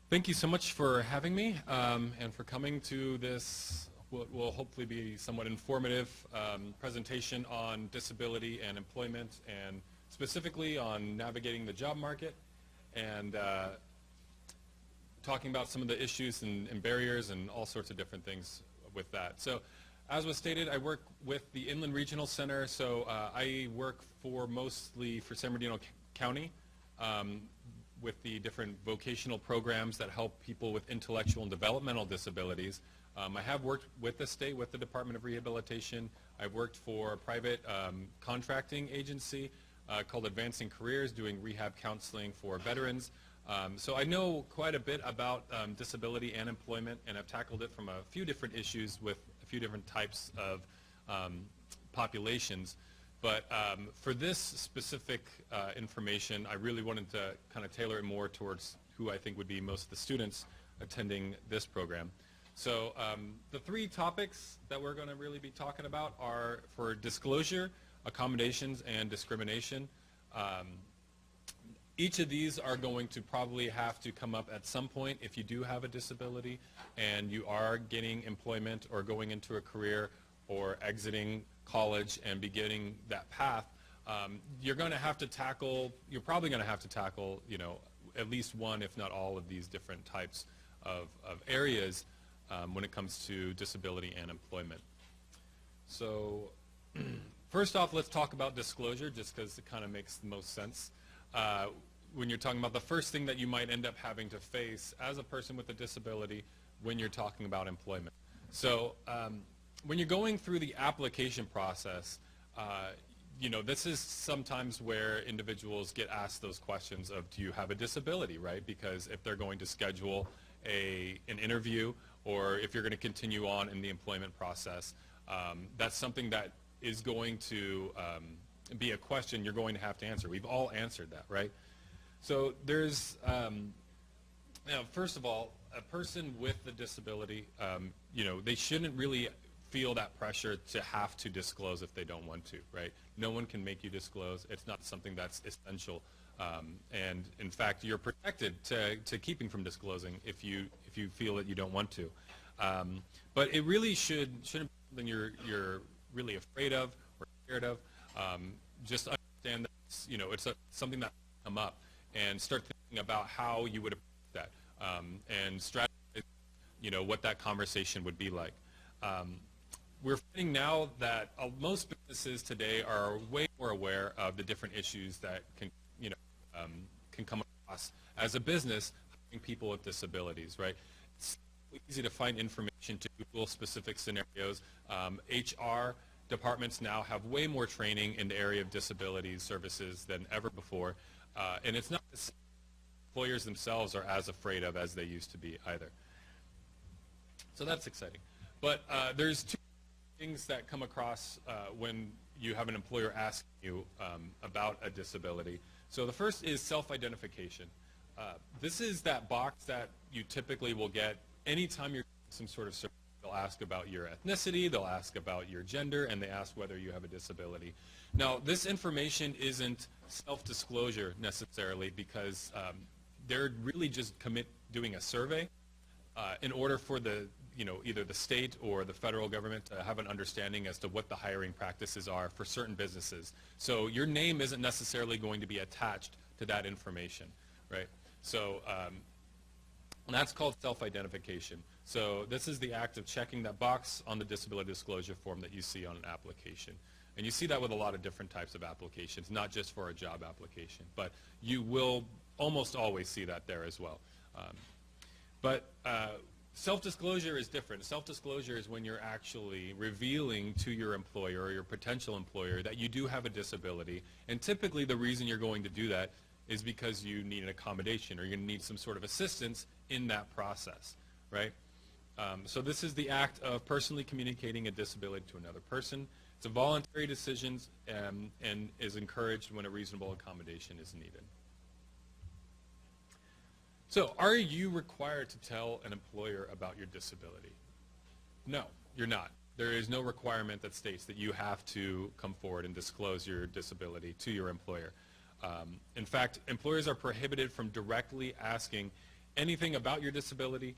Thank you so much for having me and for coming to this, what will hopefully be somewhat informative presentation on disability and employment, and specifically on navigating the job market, and talking about some of the issues and barriers and all sorts of different things with that. So, as was stated, I work with the Inland Regional Center, so I work mostly for San Bernardino County, with the different vocational programs that help people with intellectual and developmental disabilities. I have worked with the state, with the Department of Rehabilitation. I've worked for a private contracting agency called Advancing Careers, doing rehab counseling for veterans. So I know quite a bit about disability and employment, and I've tackled it from a few different issues with a few different types of populations. But for this specific information, I really wanted to kind of tailor it more towards who I think would be most of the students attending this program. So the three topics that we're going to really be talking about are for disclosure, accommodations, and discrimination. Each of these are going to probably have to come up at some point if you do have a disability and you are getting employment or going into a career or exiting college and beginning that path. You're going to have to tackle, you're probably going to have to tackle, you know, at least one, if not all of these different types of areas when it comes to disability and employment. So first off, let's talk about disclosure, just because it kind of makes the most sense. When you're talking about the first thing that you might end up having to face as a person with a disability when you're talking about employment. So when you're going through the application process, you know, this is sometimes where individuals get asked those questions of, do you have a disability, right? Because if they're going to schedule an interview, or if you're going to continue on in the employment process, that's something that is going to be a question you're going to have to answer. We've all answered that, right? So there's, you know, first of all, a person with a disability, you know, they shouldn't really feel that pressure to have to disclose if they don't want to, right? No one can make you disclose. It's not something that's essential. And in fact, you're protected to keeping from disclosing if you feel that you don't want to. But it really shouldn't be something you're really afraid of or scared of. Just understand that it's, you know, it's something that will come up, and start thinking about how you would approach that, and strategize, you know, what that conversation would be like. We're finding now that most businesses today are way more aware of the different issues that can, you know, can come across as a business hiring people with disabilities, right? It's easy to find information to Google specific scenarios. HR departments now have way more training in the area of disability services than ever before, and it's not the employers themselves are as afraid of as they used to be either. So that's exciting. But there's two things that come across when you have an employer asking you about a disability. So the first is self-identification. This is that box that you typically will get anytime you're some sort of survey. They'll ask about your ethnicity, they'll ask about your gender, and they ask whether you have a disability. Now, this information isn't self-disclosure necessarily, because they're really just doing a survey in order for the, you know, either the state or the federal government to have an understanding as to what the hiring practices are for certain businesses. So your name isn't necessarily going to be attached to that information, right? So that's called self-identification. So this is the act of checking that box on the disability disclosure form that you see on an application. And you see that with a lot of different types of applications, not just for a job application, but you will almost always see that there as well. Self-disclosure is different. Self-disclosure is when you're actually revealing to your employer or your potential employer that you do have a disability, and typically the reason you're going to do that is because you need an accommodation or you're going to need some sort of assistance in that process, right? So this is the act of personally communicating a disability to another person. It's a voluntary decision and is encouraged when a reasonable accommodation is needed. So, are you required to tell an employer about your disability? No, you're not. There is no requirement that states that you have to come forward and disclose your disability to your employer. In fact, employers are prohibited from directly asking anything about your disability.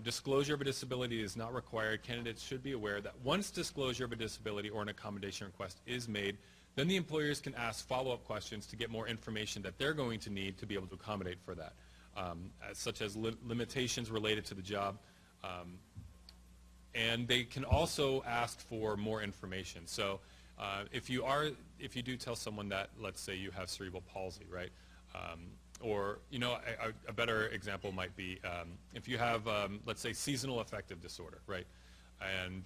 Disclosure of a disability is not required. Candidates should be aware that once disclosure of a disability or an accommodation request is made, then the employers can ask follow-up questions to get more information that they're going to need to be able to accommodate for that, such as limitations related to the job. And they can also ask for more information. So if you do tell someone that, let's say you have cerebral palsy, right? Or, a better example might be if you have, let's say, seasonal affective disorder, right? And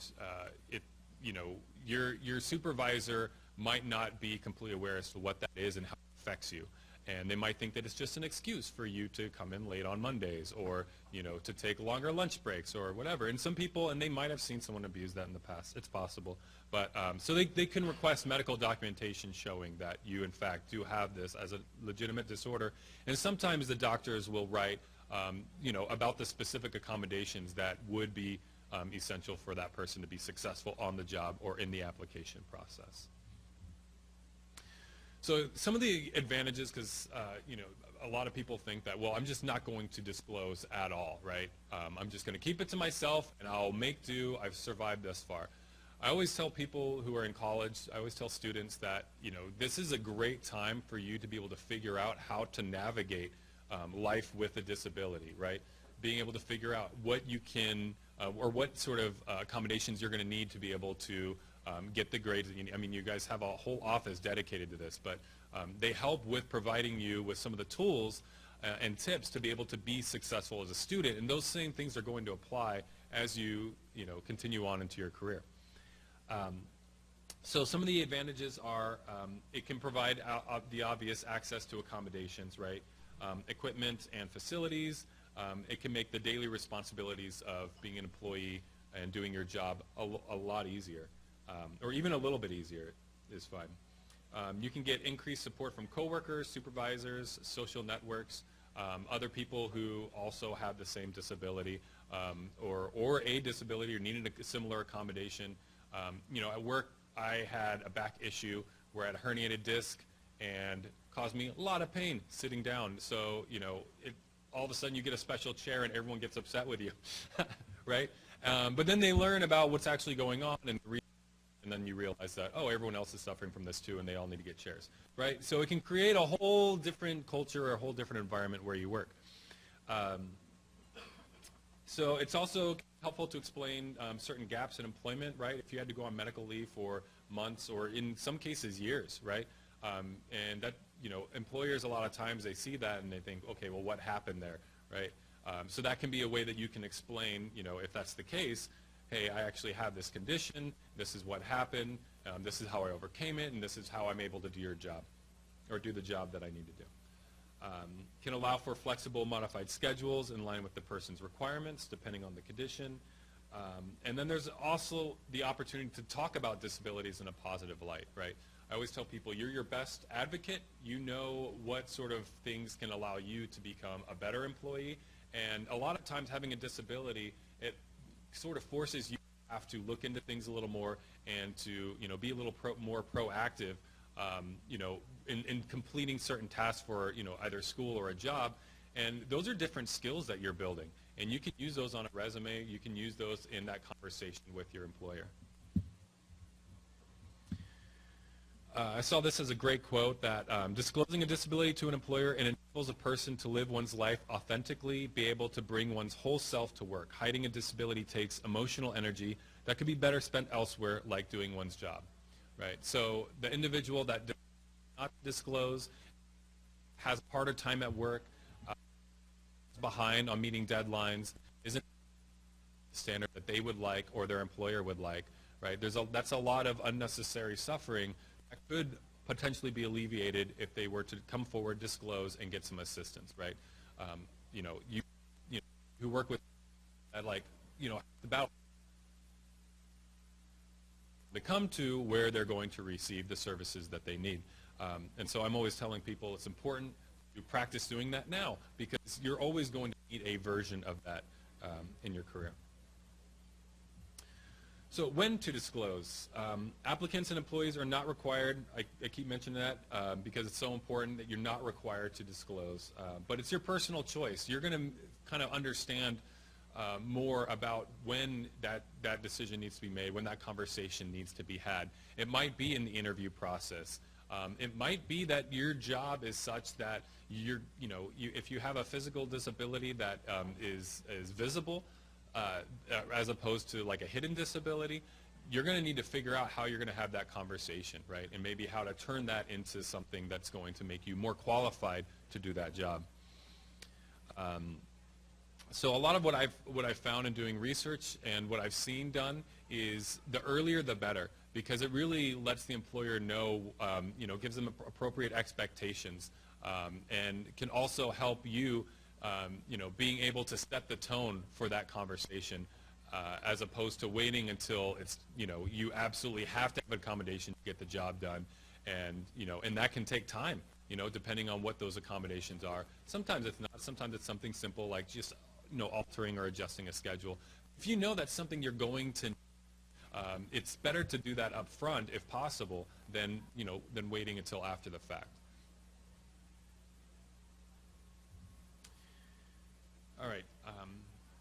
your supervisor might not be completely aware as to what that is and how it affects you. And they might think that it's just an excuse for you to come in late on Mondays, or to take longer lunch breaks or whatever. And some people, and they might have seen someone abuse that in the past, it's possible. But so they can request medical documentation showing that you in fact do have this as a legitimate disorder. And sometimes the doctors will write about the specific accommodations that would be essential for that person to be successful on the job or in the application process. So some of the advantages, because a lot of people think that, well, I'm just not going to disclose at all, right? I'm just going to keep it to myself and I'll make do. I've survived thus far. I always tell people who are in college, I always tell students that this is a great time for you to be able to figure out how to navigate life with a disability, right? Being able to figure out what you can or what sort of accommodations you're going to need to be able to get the grades that you need. I mean, you guys have a whole office dedicated to this, but they help with providing you with some of the tools and tips to be able to be successful as a student, and those same things are going to apply as you continue on into your career. So some of the advantages are it can provide the obvious access to accommodations, right? Equipment and facilities. It can make the daily responsibilities of being an employee and doing your job a lot easier. Or even a little bit easier is fine. You can get increased support from coworkers, supervisors, social networks, other people who also have the same disability or a disability or needed a similar accommodation. At work I had a back issue where I had a herniated disc and caused me a lot of pain sitting down. So all of a sudden you get a special chair and everyone gets upset with you, right? But then they learn about what's actually going on and then you realize that, oh, everyone else is suffering from this too and they all need to get chairs, right? So it can create a whole different culture or a whole different environment where you work. So it's also helpful to explain certain gaps in employment, right? If you had to go on medical leave for months or in some cases years, right? And that, employers a lot of times they see that and they think, okay, well, what happened there, right? So that can be a way that you can explain, if that's the case, hey, I actually have this condition, this is what happened, this is how I overcame it, and this is how I'm able to do your job, or do the job that I need to do. Can allow for flexible modified schedules in line with the person's requirements, depending on the condition. And then there's also the opportunity to talk about disabilities in a positive light, right? I always tell people, you're your best advocate. You know what sort of things can allow you to become a better employee. And a lot of times having a disability, it sort of forces you to have to look into things a little more and to be a little more proactive in completing certain tasks for either school or a job. And those are different skills that you're building, and you can use those on a resume. You can use those in that conversation with your employer. I saw this as a great quote that disclosing a disability to an employer enables a person to live one's life authentically, be able to bring one's whole self to work. Hiding a disability takes emotional energy that could be better spent elsewhere, like doing one's job, right? So the individual that does not disclose has a harder time at work, behind on meeting deadlines, isn't the standard that they would like or their employer would like, right? That's a lot of unnecessary suffering that could potentially be alleviated if they were to come forward, disclose, and get some assistance, right? You work with about to come to where they're going to receive the services that they need. And so I'm always telling people it's important to practice doing that now, because you're always going to need a version of that in your career. So when to disclose? Applicants and employees are not required. I keep mentioning that because it's so important that you're not required to disclose. But it's your personal choice. You're going to kind of understand more about when that decision needs to be made, when that conversation needs to be had. It might be in the interview process. It might be that your job is such that if you have a physical disability that is visible, as opposed to like a hidden disability, you're going to need to figure out how you're going to have that conversation, right? And maybe how to turn that into something that's going to make you more qualified to do that job. So a lot of what I've found in doing research and what I've seen done is the earlier the better, because it really lets the employer know, gives them appropriate expectations, and can also help you, being able to set the tone for that conversation, as opposed to waiting until it's, you absolutely have to have accommodation to get the job done, and that can take time, depending on what those accommodations are. Sometimes it's not. Sometimes it's something simple like just altering or adjusting a schedule. If you know that's something you're going to, it's better to do that up front if possible than waiting until after the fact. All right.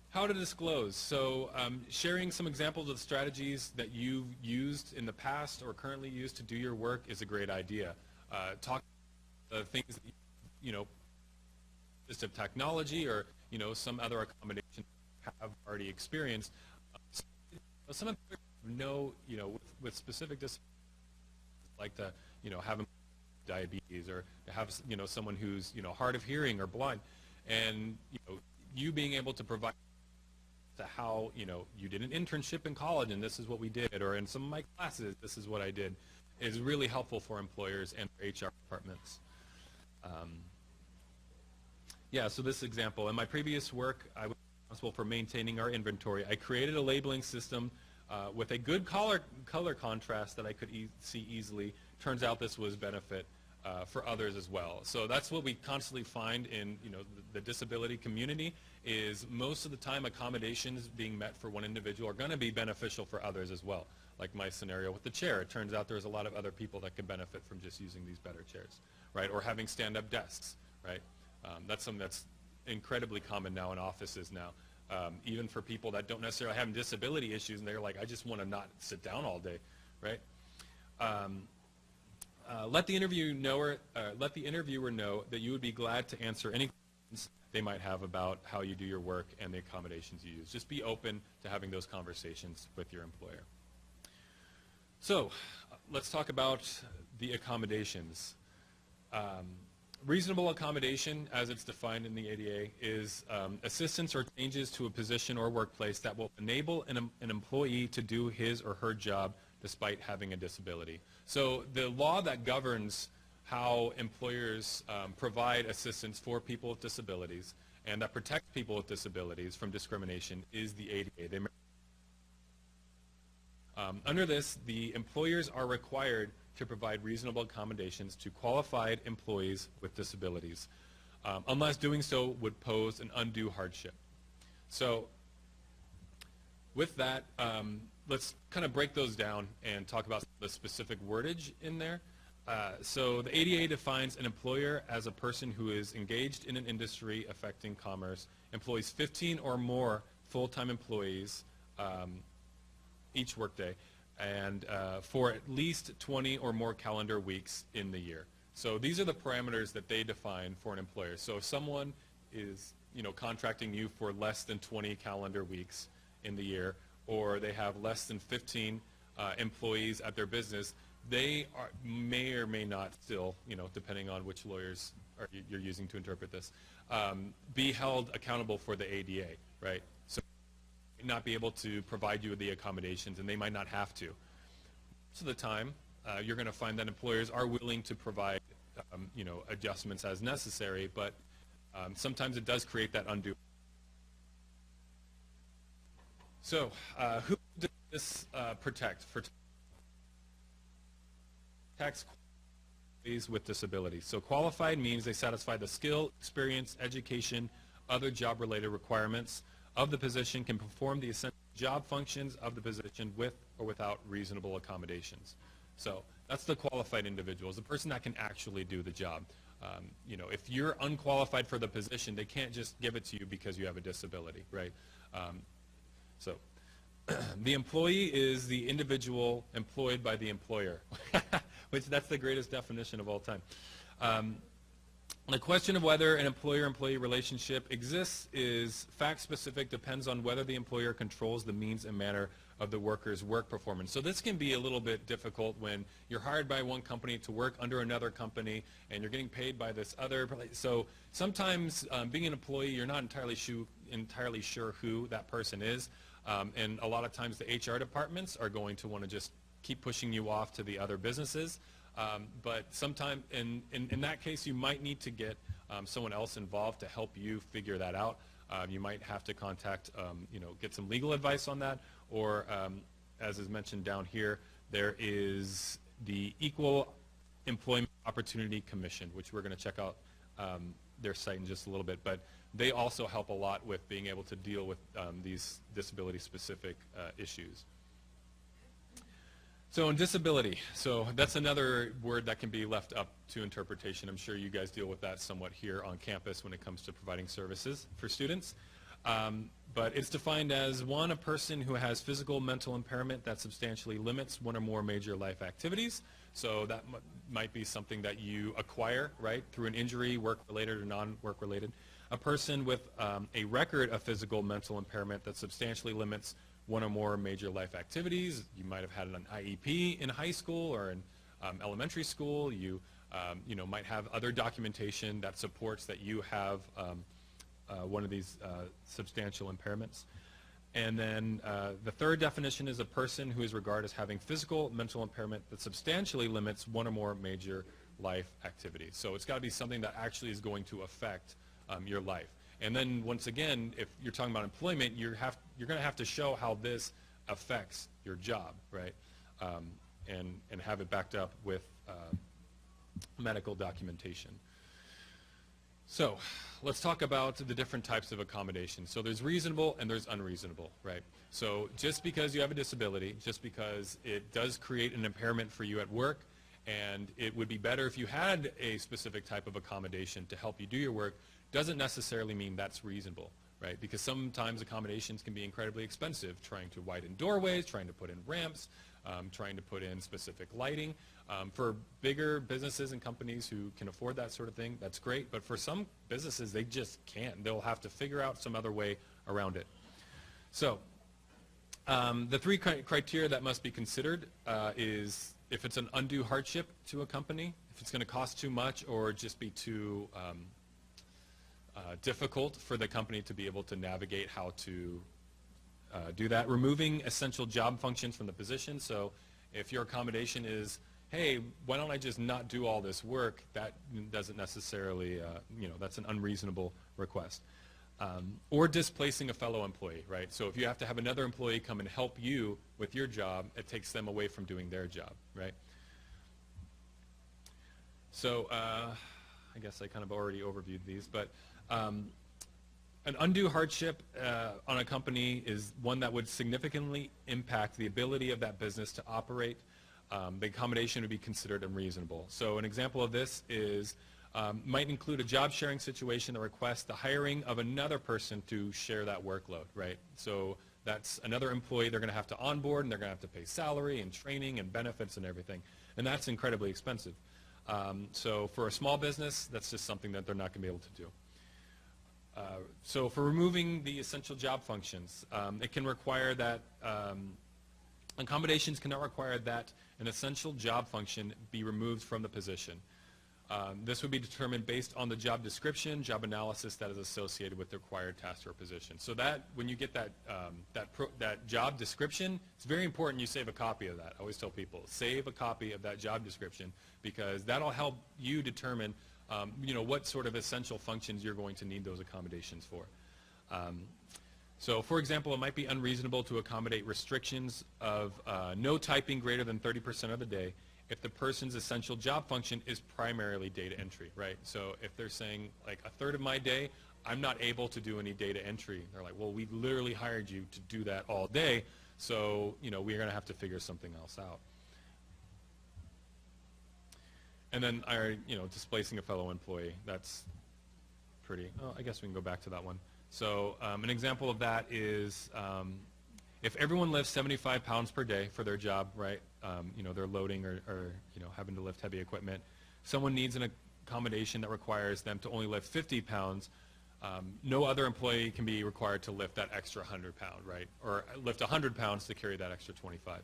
How to disclose. So sharing some examples of strategies that you've used in the past or currently use to do your work is a great idea. Talk about things that assistive technology or some other accommodation have already experienced. Some of them with specific disabilities, like to have diabetes or to have someone who's hard of hearing or blind, and you being able to provide to how you did an internship in college and this is what we did, or in some of my classes this is what I did, is really helpful for employers and for HR departments. Yeah, so this example, in my previous work I was responsible for maintaining our inventory. I created a labeling system with a good color contrast that I could see easily. Turns out this was benefit for others as well. So that's what we constantly find in the disability community, is most of the time accommodations being met for one individual are going to be beneficial for others as well. Like my scenario with the chair, it turns out there's a lot of other people that can benefit from just using these better chairs, right? Or having stand-up desks, right? That's something that's incredibly common now in offices now. Even for people that don't necessarily have disability issues, and they're like, I just want to not sit down all day, right? Let the interviewer know that you would be glad to answer any questions they might have about how you do your work and the accommodations you use. Just be open to having those conversations with your employer. So let's talk about the accommodations. Reasonable accommodation, as it's defined in the ADA, is assistance or changes to a position or workplace that will enable an employee to do his or her job despite having a disability. So the law that governs how employers provide assistance for people with disabilities and that protects people with disabilities from discrimination is the ADA. Under this, the employers are required to provide reasonable accommodations to qualified employees with disabilities, unless doing so would pose an undue hardship. So with that, let's kind of break those down and talk about the specific wordage in there. So the ADA defines an employer as a person who is engaged in an industry affecting commerce, employs 15 or more full-time employees each workday, and for at least 20 or more calendar weeks in the year. So these are the parameters that they define for an employer. So if someone is contracting you for less than 20 calendar weeks in the year, or they have less than 15 employees at their business, they may or may not still, depending on which lawyers you're using to interpret this, be held accountable for the ADA, right? So they might not be able to provide you with the accommodations, and they might not have to. Most of the time, you're going to find that employers are willing to provide, adjustments as necessary, but sometimes it does create that undue. So, who does this protect? Protects employees with disabilities. So qualified means they satisfy the skill, experience, education, other job-related requirements of the position, can perform the essential job functions of the position with or without reasonable accommodations. So that's the qualified individuals, the person that can actually do the job. You know, if you're unqualified for the position, they can't just give it to you because you have a disability, right? So the employee is the individual employed by the employer, which that's the greatest definition of all time. The question of whether an employer-employee relationship exists is fact-specific, depends on whether the employer controls the means and manner of the worker's work performance. So this can be a little bit difficult when you're hired by one company to work under another company and you're getting paid by this other. So sometimes being an employee, you're not entirely sure who that person is. And a lot of times the HR departments are going to want to just keep pushing you off to the other businesses. But sometime in that case, you might need to get someone else involved to help you figure that out. You might have to contact, you know, get some legal advice on that, or as is mentioned down here, there is the Equal Employment Opportunity Commission, which we're going to check out their site in just a little bit, but they also help a lot with being able to deal with these disability-specific issues. So in disability, so that's another word that can be left up to interpretation. I'm sure you guys deal with that somewhat here on campus when it comes to providing services for students. But it's defined as, one, a person who has physical, mental impairment that substantially limits one or more major life activities. So that might be something that you acquire, right, through an injury, work-related or non-work-related. A person with a record of physical, mental impairment that substantially limits one or more major life activities. You might have had an IEP in high school or in elementary school. You know, might have other documentation that supports that you have one of these substantial impairments. And then the third definition is a person who is regarded as having physical, mental impairment that substantially limits one or more major life activities. So it's got to be something that actually is going to affect your life. And then once again, if you're talking about employment, you're going to have to show how this affects your job, right? And have it backed up with medical documentation. So let's talk about the different types of accommodations. So there's reasonable and there's unreasonable, right? So just because you have a disability, just because it does create an impairment for you at work, and it would be better if you had a specific type of accommodation to help you do your work, doesn't necessarily mean that's reasonable, right? Because sometimes accommodations can be incredibly expensive, trying to widen doorways, trying to put in ramps, trying to put in specific lighting. For bigger businesses and companies who can afford that sort of thing, that's great. But for some businesses, they just can't. They'll have to figure out some other way around it. So the three criteria that must be considered is if it's an undue hardship to a company, if it's going to cost too much, or just be too difficult for the company to be able to navigate how to do that. Removing essential job functions from the position. So if your accommodation is, hey, why don't I just not do all this work, that doesn't necessarily, you know, that's an unreasonable request. Or displacing a fellow employee, right? So if you have to have another employee come and help you with your job, it takes them away from doing their job, right? So I guess I kind of already overviewed these, but an undue hardship on a company is one that would significantly impact the ability of that business to operate. The accommodation would be considered unreasonable. So an example of this is might include a job sharing situation that requests the hiring of another person to share that workload, right? So that's another employee they're going to have to onboard, and they're going to have to pay salary and training and benefits and everything, and that's incredibly expensive. So for a small business, that's just something that they're not going to be able to do. So for removing the essential job functions, it can require that accommodations cannot require that an essential job function be removed from the position. This would be determined based on the job description, job analysis that is associated with the required task or position. So that when you get that that job description, it's very important you save a copy of that. I always tell people, save a copy of that job description, because that'll help you determine you know, what sort of essential functions you're going to need those accommodations for. So for example, it might be unreasonable to accommodate restrictions of no typing greater than 30% of the day if the person's essential job function is primarily data entry, right? So if they're saying, like, a third of my day, I'm not able to do any data entry. They're like, well, we literally hired you to do that all day, so, you know, we're going to have to figure something else out. And then, displacing a fellow employee. That's pretty, oh, I guess we can go back to that one. So an example of that is if everyone lifts 75 pounds per day for their job, right, they're loading or having to lift heavy equipment, someone needs an accommodation that requires them to only lift 50 pounds, no other employee can be required to lift that extra 100 pound, right, or lift 100 pounds to carry that extra 25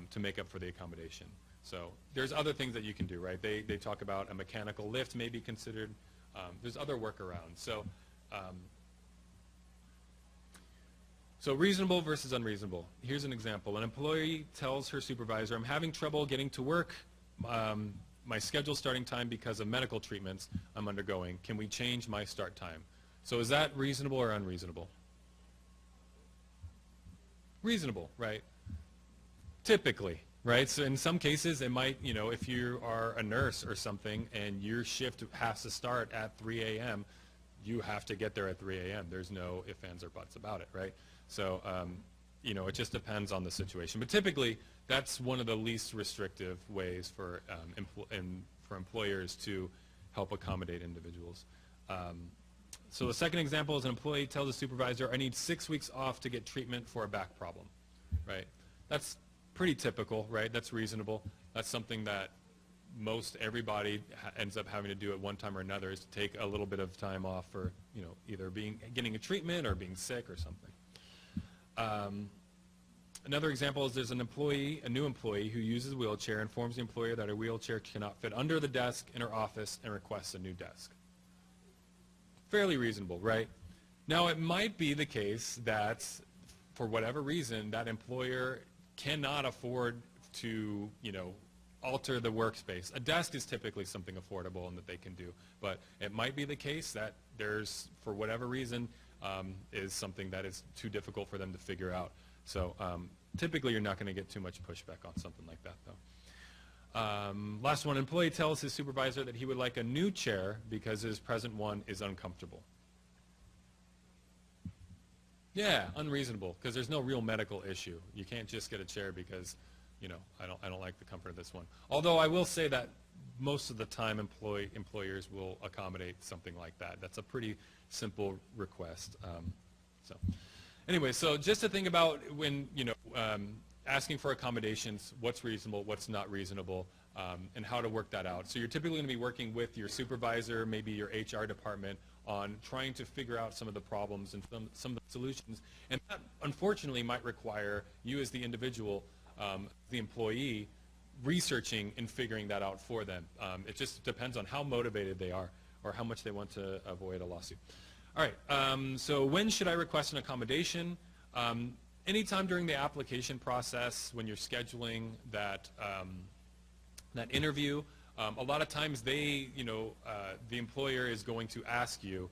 to make up for the accommodation. So there's other things that you can do, right? They talk about a mechanical lift may be considered. There's other workarounds. So reasonable versus unreasonable. Here's an example. An employee tells her supervisor, I'm having trouble getting to work. My scheduled starting time because of medical treatments I'm undergoing. Can we change my start time? So is that reasonable or unreasonable? Reasonable, right? Typically, right? So in some cases it might, if you are a nurse or something and your shift has to start at 3 a.m., you have to get there at 3 a.m. There's no ifs, ands, or buts about it, right? So, it just depends on the situation. But typically, that's one of the least restrictive ways for employers to help accommodate individuals. So the second example is an employee tells a supervisor, I need 6 weeks off to get treatment for a back problem, right? That's pretty typical, right? That's reasonable. That's something that most everybody ends up having to do at one time or another, is to take a little bit of time off for, either getting a treatment or being sick or something. Another example is there's a new employee who uses a wheelchair, informs the employer that her wheelchair cannot fit under the desk in her office and requests a new desk. Fairly reasonable, right? Now it might be the case that for whatever reason that employer cannot afford to, alter the workspace. A desk is typically something affordable and that they can do, but it might be the case that there's, for whatever reason, is something that is too difficult for them to figure out. So typically you're not going to get too much pushback on something like that, though. Last one, employee tells his supervisor that he would like a new chair because his present one is uncomfortable. Yeah, unreasonable, because there's no real medical issue. You can't just get a chair because, I don't like the comfort of this one. Although I will say that most of the time employers will accommodate something like that. That's a pretty simple request. Anyway, so just to think about when, asking for accommodations, what's reasonable, what's not reasonable, and how to work that out. So you're typically going to be working with your supervisor, maybe your HR department, on trying to figure out some of the problems and some of the solutions. And that, unfortunately, might require you as the individual, the employee, researching and figuring that out for them. It just depends on how motivated they are or how much they want to avoid a lawsuit. All right, so when should I request an accommodation? Anytime during the application process when you're scheduling that, that interview. A lot of times the employer is going to ask you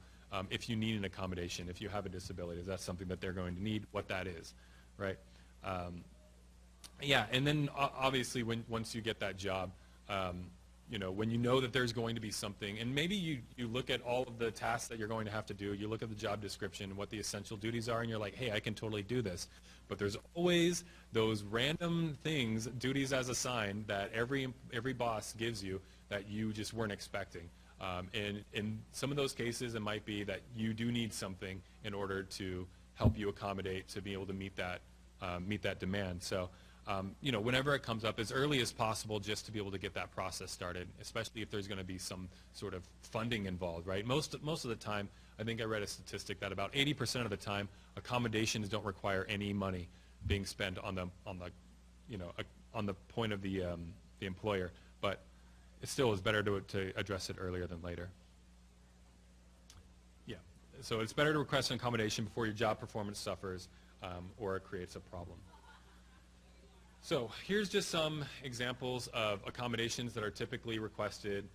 if you need an accommodation, if you have a disability. Is that something that they're going to need, what that is, right? Yeah, and then obviously once you get that job, when you know that there's going to be something, and maybe you look at all of the tasks that you're going to have to do, you look at the job description, what the essential duties are, and you're like, hey, I can totally do this. But there's always those random things, duties as assigned, that every boss gives you that you just weren't expecting. And in some of those cases, it might be that you do need something in order to help you accommodate, to be able to meet that demand. So, whenever it comes up, as early as possible, just to be able to get that process started, especially if there's going to be some sort of funding involved, right? Most of the time, I think I read a statistic that about 80% of the time, accommodations don't require any money being spent on the point of the employer, but it still is better to address it earlier than later. Yeah, so it's better to request an accommodation before your job performance suffers or it creates a problem. So here's just some examples of accommodations that are typically requested.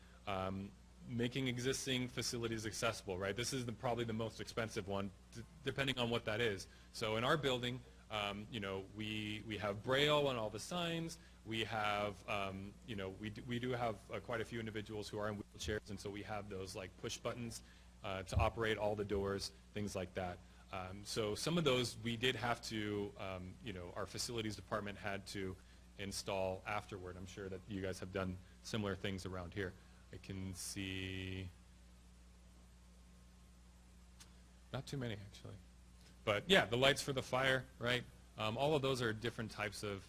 Making existing facilities accessible, right? This is probably the most expensive one, depending on what that is. So in our building, we have Braille on all the signs. We have, we do have quite a few individuals who are in wheelchairs, and so we have those like push buttons to operate all the doors, things like that. So some of those we did have to, our facilities department had to install afterward. I'm sure that you guys have done similar things around here. I can see not too many actually. But yeah, the lights for the fire, right? All of those are different types of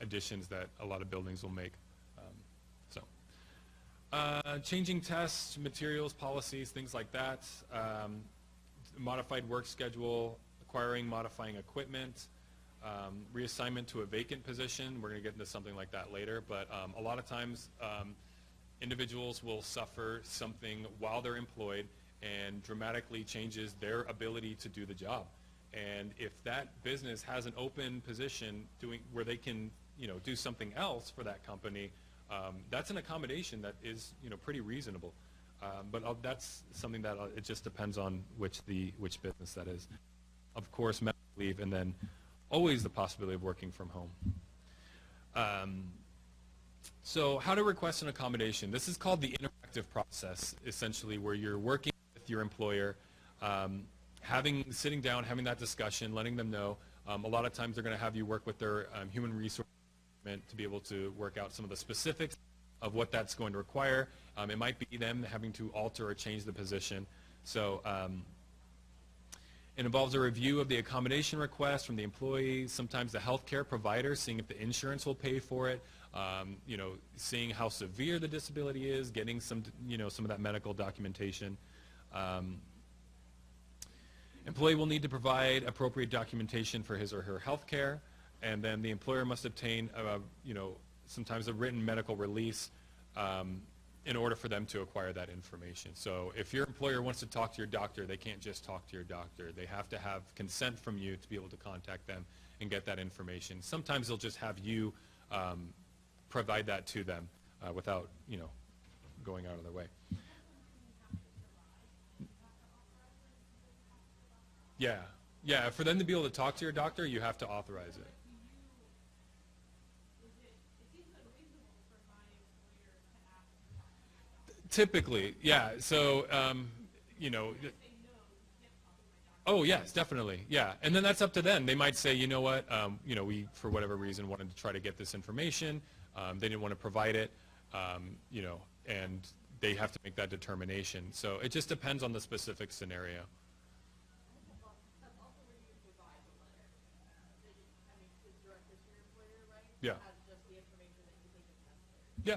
additions that a lot of buildings will make. Changing tests, materials, policies, things like that. Modified work schedule, acquiring, modifying equipment, reassignment to a vacant position. We're going to get into something like that later, but a lot of times individuals will suffer something while they're employed and dramatically changes their ability to do the job. And if that business has an open position where they can do something else for that company, that's an accommodation that is pretty reasonable. But that's something that it just depends on which business that is. Of course, medical leave, and then always the possibility of working from home. So how to request an accommodation. This is called the interactive process, essentially, where you're working with your employer, sitting down, having that discussion, letting them know. A lot of times they're going to have you work with their human resource department to be able to work out some of the specifics of what that's going to require. It might be them having to alter or change the position. So it involves a review of the accommodation request from the employee, sometimes the healthcare provider, seeing if the insurance will pay for it, seeing how severe the disability is, getting some of that medical documentation. Employee will need to provide appropriate documentation for his or her health care, and then the employer must obtain sometimes a written medical release in order for them to acquire that information. So if your employer wants to talk to your doctor, they can't just talk to your doctor. They have to have consent from you to be able to contact them and get that information. Sometimes they'll just have you provide that to them without going out of their way. Yeah, for them to be able to talk to your doctor, you have to authorize it. Typically, yeah. So, oh yes, definitely, yeah. And then that's up to them. They might say, you know what, we for whatever reason wanted to try to get this information. They didn't want to provide it, and they have to make that determination. So it just depends on the specific scenario. Yeah. Yeah.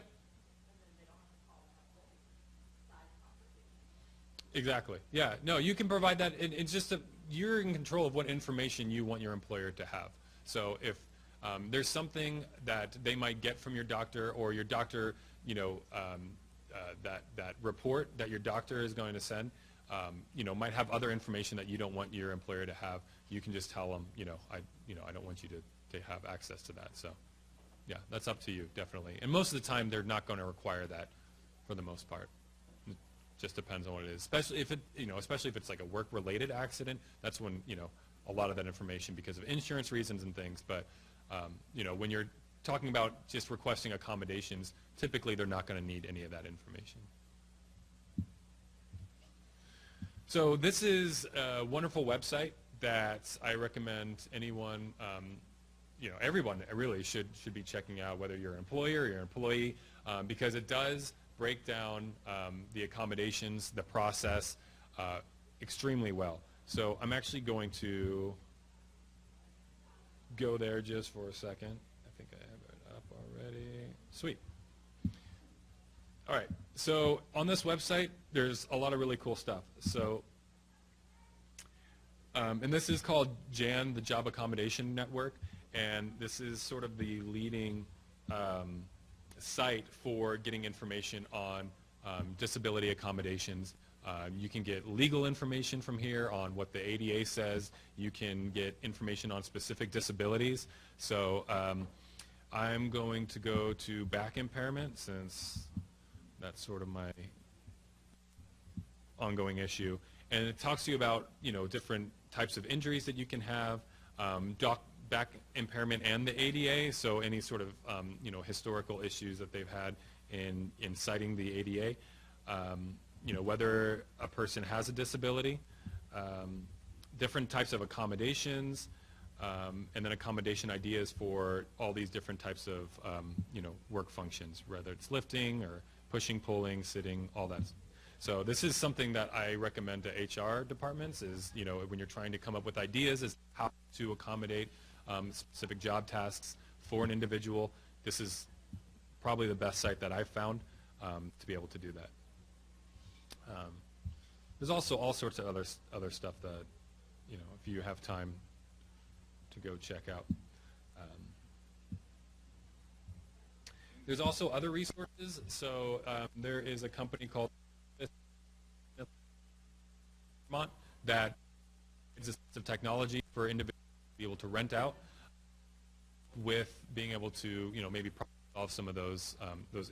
Exactly. Yeah. No, you can provide that. It's just you're in control of what information you want your employer to have. So if there's something that they might get from your doctor, or your doctor, that report that your doctor is going to send, might have other information that you don't want your employer to have. You can just tell them, I don't want you to have access to that. So, yeah, that's up to you, definitely. And most of the time, they're not going to require that, for the most part. It just depends on what it is. Especially if it's like a work-related accident. That's when a lot of that information, because of insurance reasons and things. But when you're talking about just requesting accommodations, typically they're not going to need any of that information. So this is a wonderful website that I recommend anyone, everyone really should be checking out, whether you're an employer or you're an employee, because it does break down the accommodations, the process, extremely well. So I'm actually going to go there just for a second. I think I have it up already. Sweet. All right, so on this website, there's a lot of really cool stuff. So, and this is called JAN, the Job Accommodation Network, and this is sort of the leading site for getting information on disability accommodations. You can get legal information from here on what the ADA says. You can get information on specific disabilities. So I'm going to go to back impairment, since that's sort of my ongoing issue. And it talks to you about different types of injuries that you can have, back impairment and the ADA, so any sort of historical issues that they've had in citing the ADA, whether a person has a disability, different types of accommodations, and then accommodation ideas for all these different types of work functions, whether it's lifting or pushing, pulling, sitting, all that. So this is something that I recommend to HR departments is, when you're trying to come up with ideas as how to accommodate specific job tasks for an individual, this is probably the best site that I've found to be able to do that. There's also all sorts of other stuff that, if you have time to go check out. There's also other resources. So there is a company called that exists of technology for individuals to be able to rent out with being able to, maybe solve some of those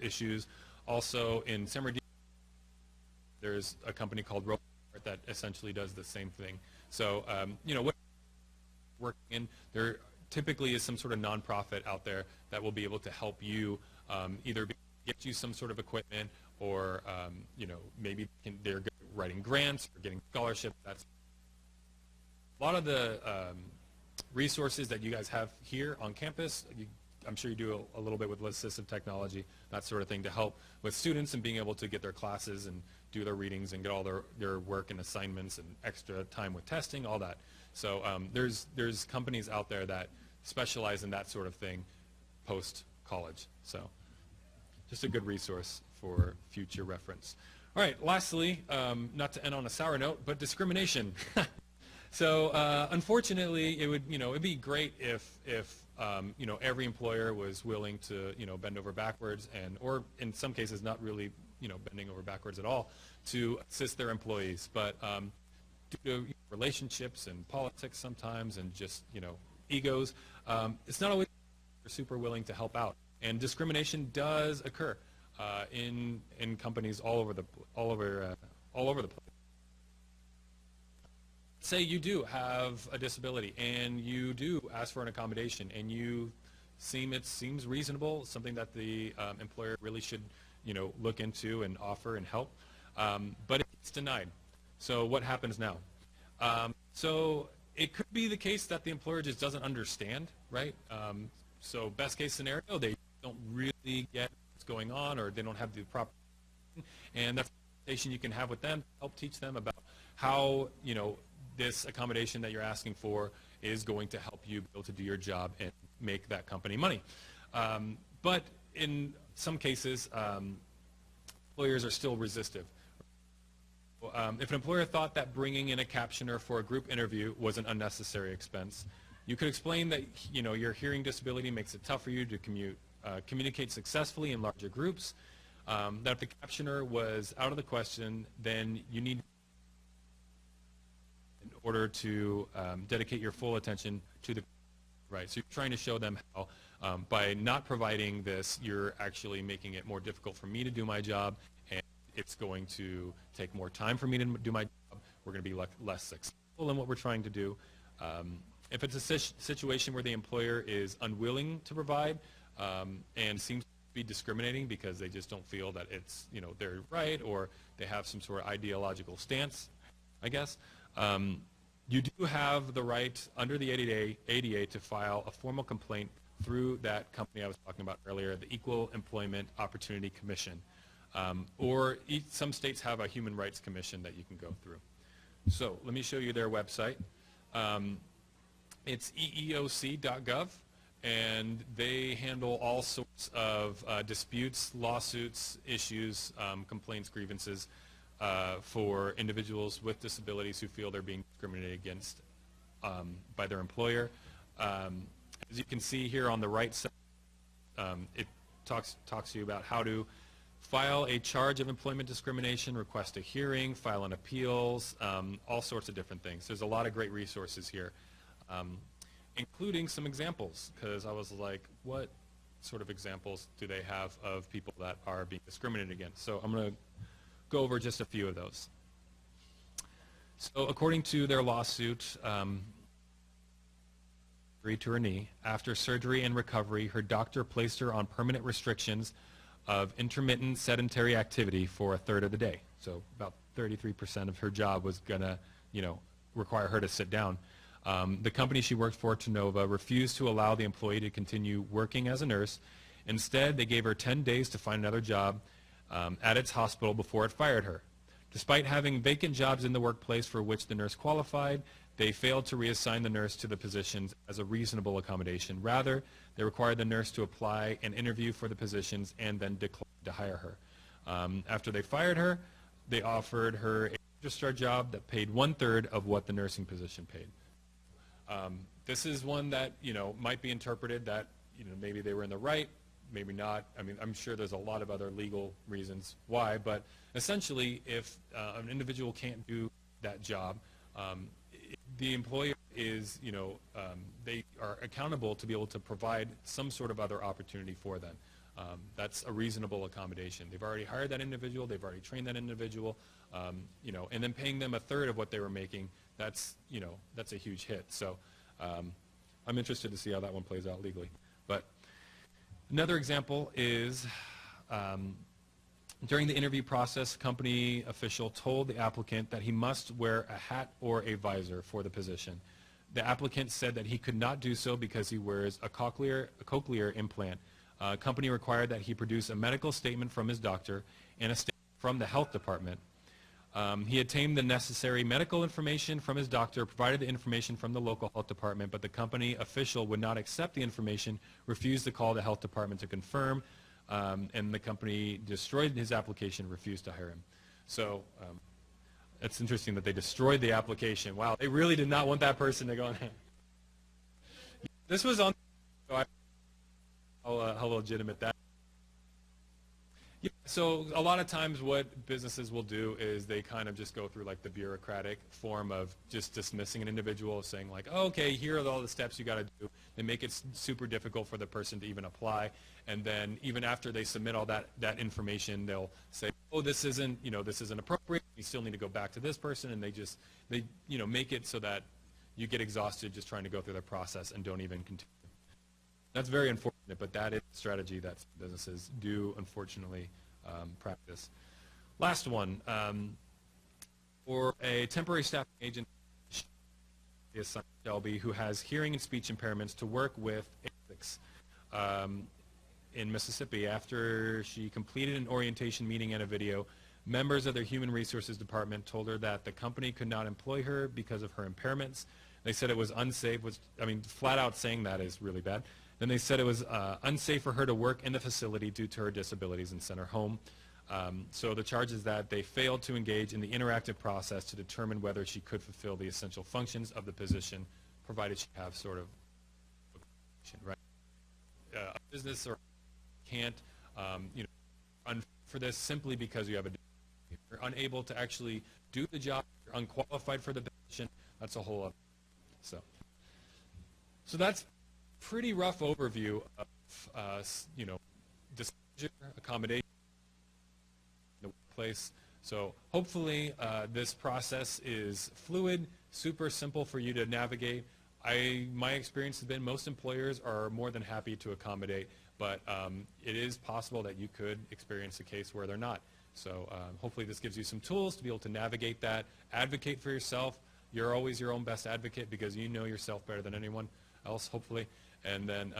issues. Also in San Bernardino, there's a company called Robot that essentially does the same thing. So, what working in, there typically is some sort of nonprofit out there that will be able to help you either get you some sort of equipment or, maybe they're writing grants or getting scholarships. That's a lot of the resources that you guys have here on campus. I'm sure you do a little bit with assistive technology, that sort of thing, to help with students and being able to get their classes and do their readings and get all their work and assignments and extra time with testing, all that. So there's companies out there that specialize in that sort of thing post-college. So just a good resource for future reference. All right, lastly, not to end on a sour note, but discrimination. So unfortunately, it would, it'd be great if every employer was willing to, bend over backwards or in some cases not really, bending over backwards at all to assist their employees. But due to relationships and politics sometimes and just, egos, it's not always super willing to help out. And discrimination does occur in companies all over the place. Say you do have a disability and you do ask for an accommodation and it seems reasonable, something that the employer really should look into and offer and help, but it's denied. So what happens now? So it could be the case that the employer just doesn't understand, right? So best case scenario, they don't really get what's going on, or they don't have the proper, and that's a conversation you can have with them, help teach them about how this accommodation that you're asking for is going to help you be able to do your job and make that company money. But in some cases, employers are still resistive. If an employer thought that bringing in a captioner for a group interview was an unnecessary expense, you could explain that your hearing disability makes it tough for you to communicate successfully in larger groups, that if the captioner was out of the question, then you need in order to dedicate your full attention to the right. So you're trying to show them how by not providing this, you're actually making it more difficult for me to do my job, and it's going to take more time for me to do my job. We're going to be less successful in what we're trying to do. If it's a situation where the employer is unwilling to provide and seems to be discriminating because they just don't feel that it's they're right, or they have some sort of ideological stance, I guess, you do have the right under the ADA to file a formal complaint through that company I was talking about earlier, the Equal Employment Opportunity Commission, or some states have a Human Rights Commission that you can go through. So let me show you their website. It's eeoc.gov, and they handle all sorts of disputes, lawsuits, issues, complaints, grievances for individuals with disabilities who feel they're being discriminated against by their employer. As you can see here on the right side, it talks to you about how to file a charge of employment discrimination, request a hearing, file an appeals, all sorts of different things. There's a lot of great resources here, including some examples, because I was like, what sort of examples do they have of people that are being discriminated against? So I'm going to go over just a few of those. So according to their lawsuit, to her knee, after surgery and recovery, her doctor placed her on permanent restrictions of intermittent sedentary activity for a third of the day. So about 33% of her job was gonna, require her to sit down. The company she worked for, Tenova, refused to allow the employee to continue working as a nurse. Instead, they gave her 10 days to find another job at its hospital before it fired her. Despite having vacant jobs in the workplace for which the nurse qualified, they failed to reassign the nurse to the positions as a reasonable accommodation. Rather, they required the nurse to apply and interview for the positions and then declined to hire her. After they fired her, they offered her a registrar job that paid 1/3 of what the nursing position paid. This is one that, might be interpreted that, maybe they were in the right, maybe not. I mean, I'm sure there's a lot of other legal reasons why, but essentially, if an individual can't do that job, the employer is, they are accountable to be able to provide some sort of other opportunity for them. That's a reasonable accommodation. They've already hired that individual, they've already trained that individual, and then paying them 1/3 of what they were making, that's a huge hit. So I'm interested to see how that one plays out legally. But another example is during the interview process, a company official told the applicant that he must wear a hat or a visor for the position. The applicant said that he could not do so because he wears a cochlear implant. Company required that he produce a medical statement from his doctor and a statement from the health department. He obtained the necessary medical information from his doctor, provided the information from the local health department, but the company official would not accept the information, refused to call the health department to confirm, and the company destroyed his application, refused to hire him. So it's interesting that they destroyed the application. Wow, they really did not want that person to go on. This was on how legitimate that. Yeah, so a lot of times what businesses will do is they kind of just go through like the bureaucratic form of just dismissing an individual, saying like, oh, okay, here are all the steps you got to do. They make it super difficult for the person to even apply, and then even after they submit all that information, they'll say, oh, this isn't appropriate. You still need to go back to this person, and they make it so that you get exhausted just trying to go through the process and don't even continue. That's very unfortunate, but that is a strategy that businesses do, unfortunately, practice. Last one, for a temporary staffing agent, Shelby, who has hearing and speech impairments, to work with ASICs in Mississippi. After she completed an orientation meeting and a video, members of their human resources department told her that the company could not employ her because of her impairments. They said it was unsafe, flat out saying that is really bad. Then they said it was unsafe for her to work in the facility due to her disabilities and sent her home. So the charge is that they failed to engage in the interactive process to determine whether she could fulfill the essential functions of the position, provided she have sort of, right? A business or can't, for this simply because you have you're unable to actually do the job, you're unqualified for the position. That's a whole other. So that's pretty rough overview of disclosure, accommodation in the workplace. So hopefully this process is fluid, super simple for you to navigate. My experience has been most employers are more than happy to accommodate, but it is possible that you could experience a case where they're not. So hopefully this gives you some tools to be able to navigate that, advocate for yourself. You're always your own best advocate because you know yourself better than anyone else, hopefully. And then,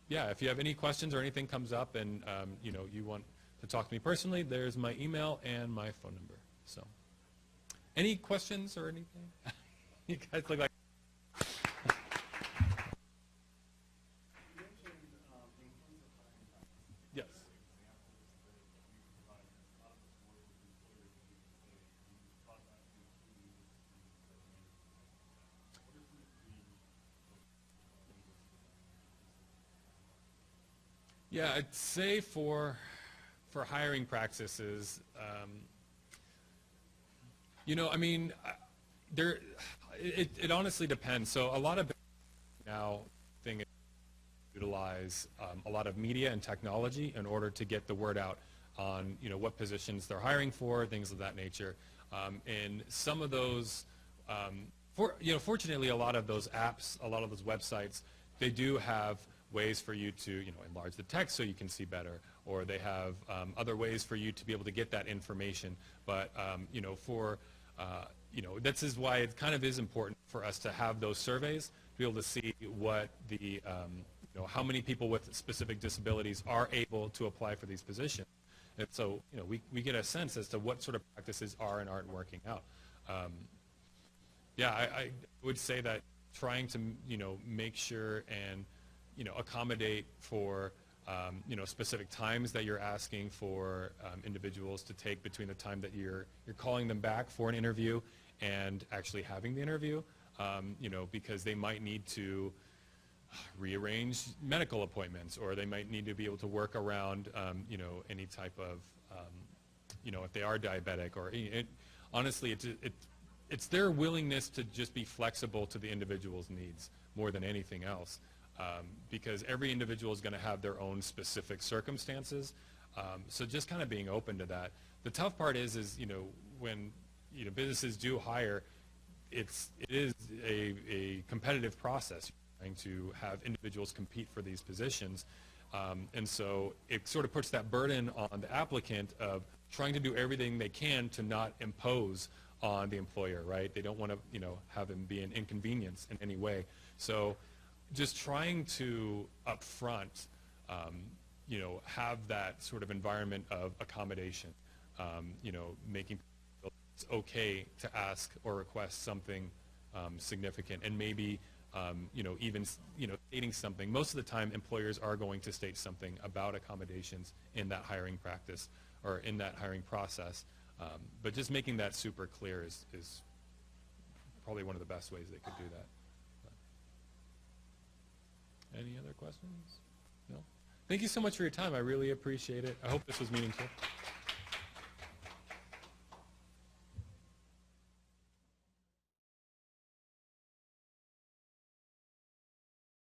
yeah, if you have any questions or anything comes up and, you want to talk to me personally, there's my email and my phone number. So any questions or anything? You guys look like... Yes. Yeah, I'd say for hiring practices, it honestly depends. So a lot of now utilize a lot of media and technology in order to get the word out on what positions they're hiring for, things of that nature. And some of those, fortunately, a lot of those apps, a lot of those websites, they do have ways for you to enlarge the text so you can see better, or they have other ways for you to be able to get that information. But for you know, this is why it kind of is important for us to have those surveys to be able to see what the, you know, how many people with specific disabilities are able to apply for these positions. And so, you know, we get a sense as to what sort of practices are and aren't working out. Yeah, I would say that trying to, you know, make sure and, you know, accommodate for, you know, specific times that you're asking for individuals to take between the time that you're calling them back for an interview and actually having the interview, you know, because they might need to rearrange medical appointments, or they might need to be able to work around, you know, any type of, you know, if they are diabetic, or honestly, it's their willingness to just be flexible to the individual's needs more than anything else, because every individual is going to have their own specific circumstances. So just kind of being open to that. The tough part is you know, when, you know, businesses do hire, it is a competitive process, trying to have individuals compete for these positions. And so it sort of puts that burden on the applicant of trying to do everything they can to not impose on the employer, right? They don't want to, you know, have them be an inconvenience in any way. So just trying to upfront, you know, have that sort of environment of accommodation, you know, making it's okay to ask or request something significant, and maybe, you know, even, you know, stating something. Most of the time, employers are going to state something about accommodations in that hiring practice or in that hiring process. But just making that super clear is probably one of the best ways they could do that. Any other questions? No? Thank you so much for your time. I really appreciate it. I hope this was meaningful.